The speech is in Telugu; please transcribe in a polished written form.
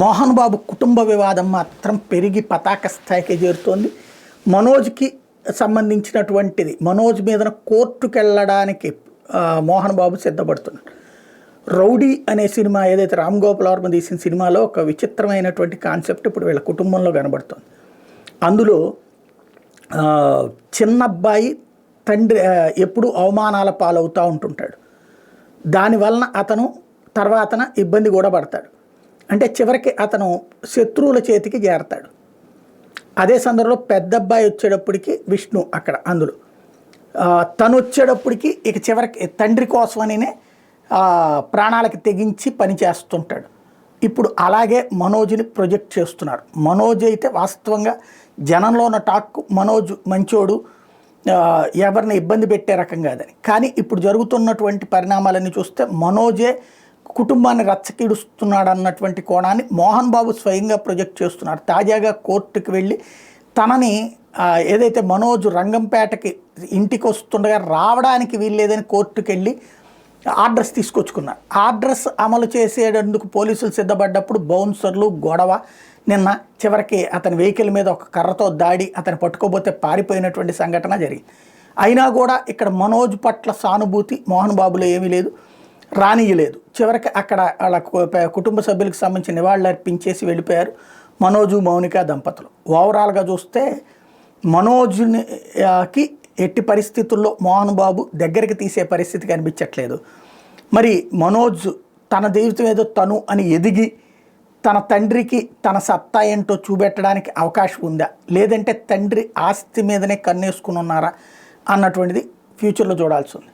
మోహన్ బాబు కుటుంబ వివాదం మాత్రం పెరిగి పతాక స్థాయికి చేరుతోంది. మనోజ్కి సంబంధించినటువంటిది, మనోజ్ మీదన కోర్టుకు వెళ్ళడానికి మోహన్ బాబు సిద్ధపడుతున్నాడు. రౌడీ అనే సినిమా ఏదైతే రామ్ గోపాల్ వర్మ తీసిన సినిమాలో ఒక విచిత్రమైనటువంటి కాన్సెప్ట్ ఇప్పుడు వీళ్ళ కుటుంబంలో కనబడుతుంది. అందులో చిన్నబ్బాయి తండ్రి ఎప్పుడు అవమానాల పాలవుతూ ఉంటుంటాడు. దానివలన అతను తర్వాతన ఇబ్బంది కూడా పడతాడు. అంటే చివరికి అతను శత్రువుల చేతికి చేరతాడు. అదే సందర్భంలో పెద్ద అబ్బాయి వచ్చేటప్పటికి విష్ణు అక్కడ అందులో తను వచ్చేటప్పటికి ఇక చివరికి తండ్రి కోసమనినే ప్రాణాలకి తెగించి పని చేస్తుంటాడు. ఇప్పుడు అలాగే మనోజ్ని ప్రొజెక్ట్ చేస్తున్నారు. మనోజ్ అయితే వాస్తవంగా జనంలో ఉన్న టాక్ మనోజ్ మంచోడు, ఎవరిని ఇబ్బంది పెట్టే రకం కాదని. కానీ ఇప్పుడు జరుగుతున్నటువంటి పరిణామాలన్నీ చూస్తే మనోజే కుటుంబాన్ని రచ్చకిడుస్తున్నాడు అన్నటువంటి కోణాన్ని మోహన్ బాబు స్వయంగా ప్రొజెక్ట్ చేస్తున్నారు. తాజాగా కోర్టుకు వెళ్ళి తనని ఏదైతే మనోజ్ రంగంపేటకి ఇంటికి వస్తుండగా రావడానికి వీల్లేదని కోర్టుకు వెళ్ళి ఆర్డర్స్ తీసుకొచ్చుకున్నారు. ఆర్డర్స్ అమలు చేసేటందుకు పోలీసులు సిద్ధపడ్డప్పుడు బౌన్సర్లు గొడవ, నిన్న చివరికి అతని వెహికల్ మీద ఒక కర్రతో దాడి, అతను పట్టుకోబోతే పారిపోయినటువంటి సంఘటన జరిగింది. అయినా కూడా ఇక్కడ మనోజ్ పట్ల సానుభూతి మోహన్ బాబులో ఏమీ లేదు, రానియలేదు. చివరికి అక్కడ వాళ్ళ కుటుంబ సభ్యులకు సంబంధించిన నివాళులు అర్పించేసి వెళ్ళిపోయారు మనోజు మౌనిక దంపతులు. ఓవరాల్గా చూస్తే మనోజ్కి ఎట్టి పరిస్థితుల్లో మోహన్ బాబు దగ్గరికి తీసే పరిస్థితి కనిపించట్లేదు. మరి మనోజ్ తన జీవితం ఏదో తను అని ఎదిగి తన తండ్రికి తన సత్తా ఏంటో చూపెట్టడానికి అవకాశం ఉందా, లేదంటే తండ్రి ఆస్తి మీదనే కన్నేసుకుని ఉన్నారా అన్నటువంటిది ఫ్యూచర్లో చూడాల్సి ఉంది.